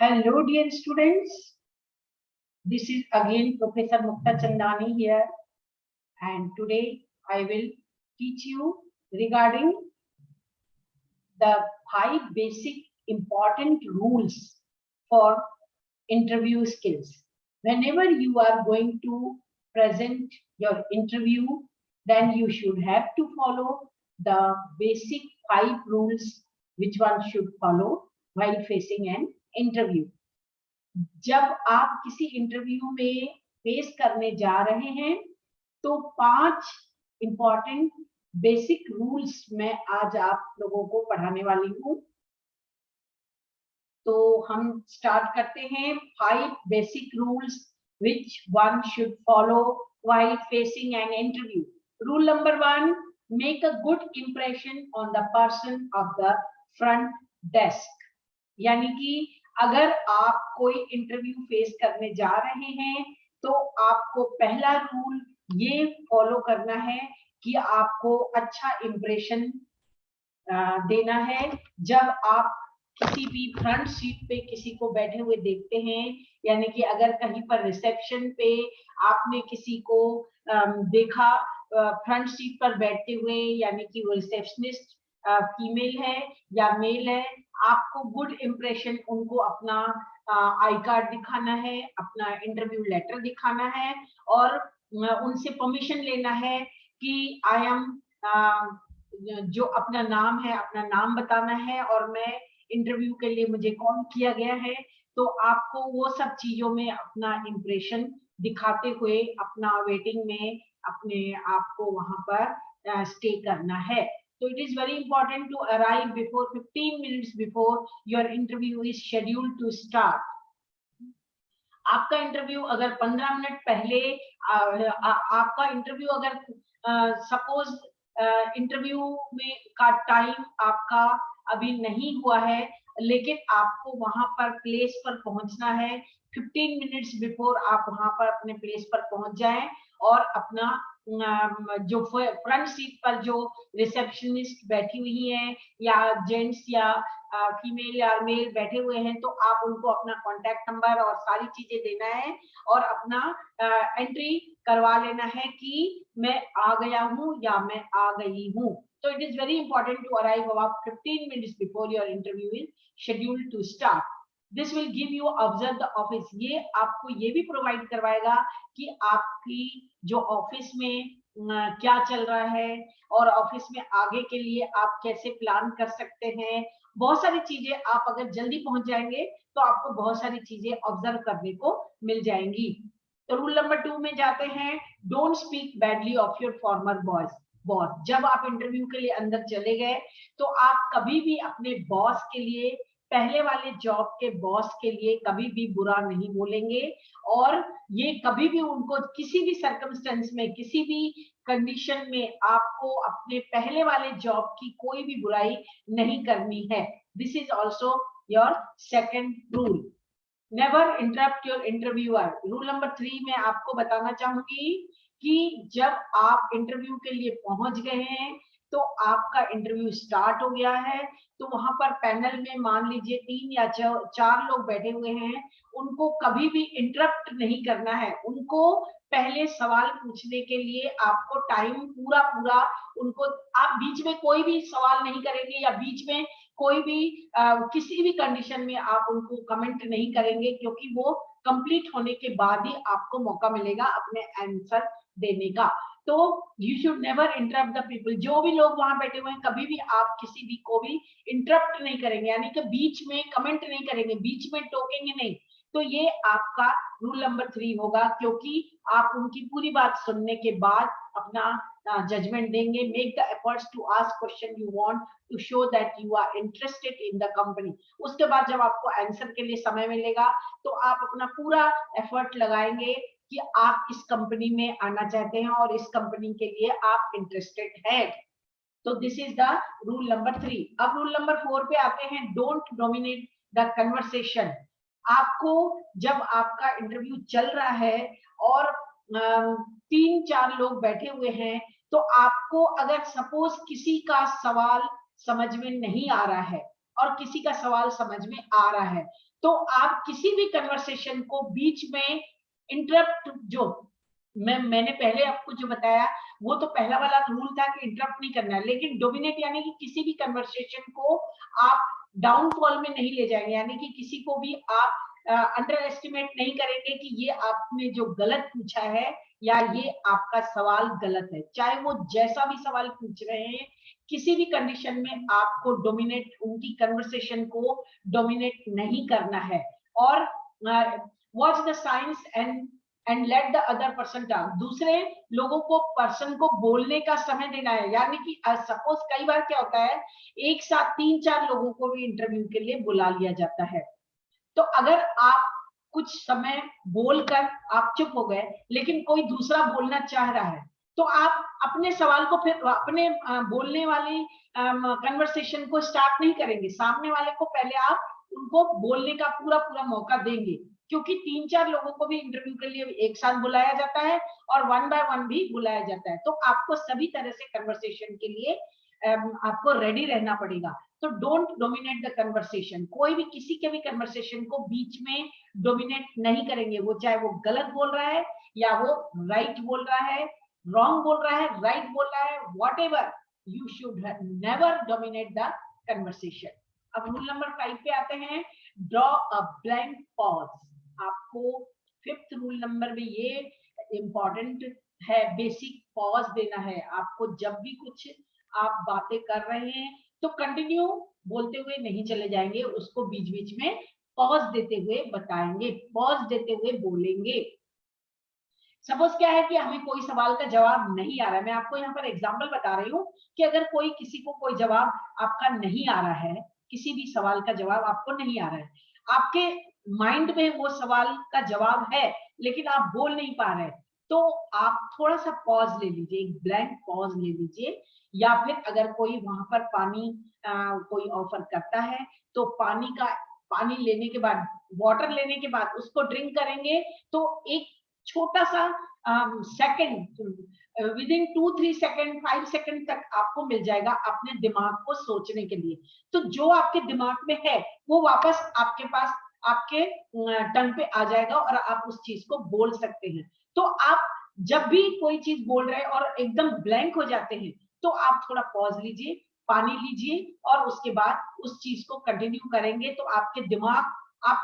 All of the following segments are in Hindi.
Hello, dear students. This is again Professor Mukta Chandani here, and today I will teach you regarding the 5 basic important rules for interview skills. Whenever you are going to present your interview, then you should have to follow the basic 5 rules which one should follow while facing an interview. जब आप किसी इंटरव्यू में फेस करने जा रहे हैं तो 5 इंपॉर्टेंट बेसिक रूल्स मैं आज आप लोगों को पढ़ाने वाली हूँ। तो हम स्टार्ट करते हैं 5 basic rules which one should follow while facing an interview. Rule number 1, make a good impression on the person of the front desk. यानी कि अगर आप कोई इंटरव्यू फेस करने जा रहे हैं तो आपको पहला रूल ये फॉलो करना है कि आपको अच्छा इंप्रेशन देना है। जब आप किसी भी फ्रंट सीट पे किसी को बैठे हुए देखते हैं, यानी कि अगर कहीं पर रिसेप्शन पे आपने किसी को देखा फ्रंट सीट पर बैठते हुए, यानी कि वो रिसेप्शनिस्ट फीमेल है या मेल है, आपको गुड इम्प्रेशन उनको अपना आई कार्ड दिखाना है, अपना इंटरव्यू लेटर दिखाना है और उनसे परमिशन लेना है कि आई एम जो अपना नाम है, अपना नाम बताना है और मैं इंटरव्यू के लिए मुझे कॉल किया गया है। तो आपको वो सब चीजों में अपना इम्प्रेशन दिखाते हुए अपना वेटिंग में अपने आप को वहां पर स्टे करना है। So it is very important to arrive before 15 minutes before your interview is scheduled to start. आपका इंटरव्यू अगर 15 मिनट पहले आपका इंटरव्यू अगर सपोज इंटरव्यू में का टाइम आपका अभी नहीं हुआ है, लेकिन आपको वहां पर प्लेस पर पहुंचना है, 15 मिनट्स बिफोर आप वहां पर अपने प्लेस पर पहुंच जाएं और अपना जो फ्रंट सीट पर जो रिसेप्शनिस्ट बैठी हुई है या जेंट्स या फीमेल या मेल बैठे हुए हैं, तो आप उनको अपना कॉन्टैक्ट नंबर और सारी चीजें देना है और अपना एंट्री करवा लेना है कि मैं आ गया हूँ या मैं आ गई हूँ। So it is very important to arrive about 15 minutes before your interview is scheduled to start. This will give you observe the office. ये आपको ये भी प्रोवाइड करवाएगा कि आपकी जो ऑफिस में क्या चल रहा है और ऑफिस में आगे के लिए आप कैसे प्लान कर सकते हैं। बहुत सारी चीजें आप अगर जल्दी पहुंच जाएंगे तो आपको बहुत सारी चीजें ऑब्जर्व करने को मिल जाएंगी। तो रूल नंबर 2 में जाते हैं, don't speak badly of your farmer boss. जब आप इंटरव्यू के लिए अंदर चले गए तो आप कभी भी अपने बॉस के लिए, पहले वाले जॉब के बॉस के लिए कभी भी बुरा नहीं बोलेंगे और ये कभी भी उनको किसी भी सर्कमस्टेंस में, किसी भी कंडीशन में आपको अपने पहले वाले जॉब की कोई भी बुराई नहीं करनी है। This is also your second rule. Never interrupt your interviewer. Rule number 3 में आपको बताना चाहूंगी कि जब आप इंटरव्यू के लिए पहुंच गए हैं तो आपका इंटरव्यू स्टार्ट हो गया है, तो वहां पर पैनल में मान लीजिए 3 या 4 लोग बैठे हुए हैं, उनको कभी भी इंटरप्ट नहीं करना है। उनको पहले सवाल पूछने के लिए आपको टाइम पूरा उनको, आप बीच में कोई भी सवाल नहीं करेंगे या बीच में कोई भी किसी भी कंडीशन में आप उनको कमेंट नहीं करेंगे, क्योंकि वो कंप्लीट होने के बाद ही आपको मौका मिलेगा अपने आंसर देने का। तो you should never interrupt the people. जो भी लोग वहां बैठे हुए हैं, कभी भी आप किसी भी को भी इंटरप्ट नहीं करेंगे, यानी कि बीच में कमेंट नहीं करेंगे, बीच में टोकेंगे नहीं। तो ये आपका रूल नंबर 3 होगा, क्योंकि आप उनकी पूरी बात सुनने के बाद अपना जजमेंट देंगे। Make the efforts to ask question you want to show that you are interested in the company. उसके बाद जब आपको आंसर के लिए समय मिलेगा तो आप अपना पूरा एफर्ट लगाएंगे कि आप इस कंपनी में आना चाहते हैं और इस कंपनी के लिए आप इंटरेस्टेड हैं। तो this is the rule number 3। अब रूल नंबर 4 पे आते हैं, डोंट डोमिनेट द कन्वर्सेशन। आपको जब आपका इंटरव्यू चल रहा है और 3-4 लोग बैठे हुए हैं, तो आपको अगर सपोज किसी का सवाल समझ में नहीं आ रहा है और किसी का सवाल समझ में आ रहा है, तो आप किसी भी कन्वर्सेशन को बीच में इंटरप्ट, जो मैंने पहले आपको जो बताया वो तो पहला वाला रूल था कि इंटरप्ट नहीं करना है, लेकिन डोमिनेट यानी कि किसी भी कन्वर्सेशन को आप डाउनफॉल में नहीं ले जाएंगे, यानी कि किसी को भी आप अंडर एस्टिमेट नहीं करेंगे कि ये आपने जो गलत पूछा है या ये आपका सवाल गलत है, चाहे वो जैसा भी सवाल पूछ रहे हैं, किसी भी कंडीशन में आपको डोमिनेट, उनकी कन्वर्सेशन को डोमिनेट नहीं करना है। और watch the science and let the other person talk, दूसरे लोगों को, पर्सन को बोलने का समय देना है। यानी कि सपोज कई बार क्या होता है, एक साथ 3-4 लोगों को भी इंटरव्यू के लिए बुला लिया जाता है, तो अगर आप कुछ समय बोलकर आप चुप हो गए, लेकिन कोई दूसरा बोलना चाह रहा है, तो आप अपने सवाल को फिर अपने बोलने वाली कन्वर्सेशन को स्टार्ट नहीं करेंगे, सामने वाले को पहले आप उनको बोलने का पूरा पूरा मौका देंगे, क्योंकि 3-4 लोगों को भी इंटरव्यू के लिए एक साथ बुलाया जाता है और 1 बाय 1 भी बुलाया जाता है, तो आपको सभी तरह से कन्वर्सेशन के लिए आपको रेडी रहना पड़ेगा। तो डोंट डोमिनेट द कन्वर्सेशन, कोई भी किसी के भी कन्वर्सेशन को बीच में डोमिनेट नहीं करेंगे, वो चाहे वो गलत बोल रहा है या वो राइट बोल रहा है, रॉन्ग बोल रहा है, राइट बोल रहा है, whatever, you should never dominate the conversation. अब रूल नंबर 5 पे आते हैं, ड्रॉ अ ब्लैंक पॉज। आपको 5th रूल नंबर में ये इंपॉर्टेंट है, बेसिक पॉज देना है आपको। जब भी कुछ आप बातें कर रहे हैं तो कंटिन्यू बोलते हुए नहीं चले जाएंगे, उसको बीच बीच में पॉज देते हुए बताएंगे, पॉज देते हुए बोलेंगे। सपोज क्या है कि हमें कोई सवाल का जवाब नहीं आ रहा है, मैं आपको यहाँ पर एग्जांपल बता रही हूँ कि अगर कोई किसी को कोई जवाब आपका नहीं आ रहा है, किसी भी सवाल का जवाब आपको नहीं आ रहा है, आपके माइंड में वो सवाल का जवाब है लेकिन आप बोल नहीं पा रहे, तो आप थोड़ा सा पॉज ले लीजिए, एक ब्लैंक पॉज ले लीजिए। या फिर अगर कोई वहां पर पानी कोई ऑफर करता है, तो पानी लेने के बाद, वाटर लेने के बाद उसको ड्रिंक करेंगे, तो एक छोटा सा सेकंड, विदिन 2-3 सेकंड, 5 सेकंड तक आपको मिल जाएगा अपने दिमाग को सोचने के लिए। तो जो आपके दिमाग में है वो वापस आपके पास, आपके टंग पे आ जाएगा और आप उस चीज को बोल सकते हैं। तो आप जब भी कोई चीज बोल रहे हैं और एकदम ब्लैंक हो जाते हैं, तो आप थोड़ा पॉज लीजिए, पानी लीजिए और उसके बाद उस चीज को कंटिन्यू करेंगे, तो आपका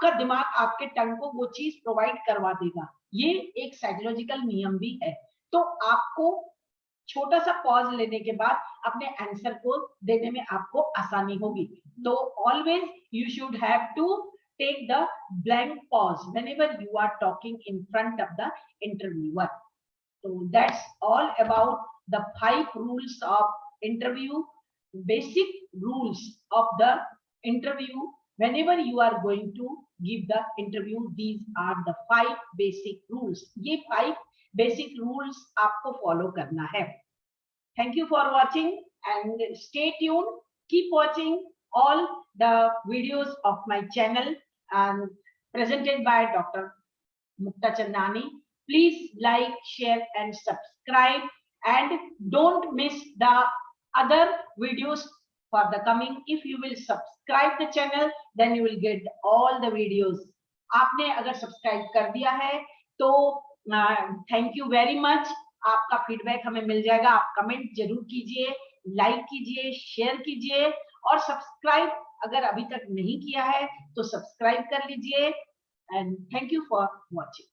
दिमाग आपके टंग को वो चीज प्रोवाइड करवा देगा। ये एक साइकोलॉजिकल नियम भी है। तो आपको छोटा सा पॉज लेने के बाद अपने आंसर को देने में आपको आसानी होगी। तो always you should have to take the blank pause whenever you are talking in front of the interviewer. So that's all about the 5 rules of interview, basic rules of the interview. Whenever you are going to give the interview, these are the 5 basic rules. ये 5 basic rules आपको follow करना है। Thank you for watching and stay tuned. Keep watching all the videos of my channel and presented by Dr. Mukta Chandani. Please like, share and subscribe, and don't miss the other videos for the coming. If you will subscribe the channel, then you will get all the videos. आपने अगर सब्सक्राइब कर दिया है तो थैंक यू वेरी मच। आपका फीडबैक हमें मिल जाएगा, आप कमेंट जरूर कीजिए, लाइक कीजिए, शेयर कीजिए और सब्सक्राइब अगर अभी तक नहीं किया है तो सब्सक्राइब कर लीजिए। And thank you for watching.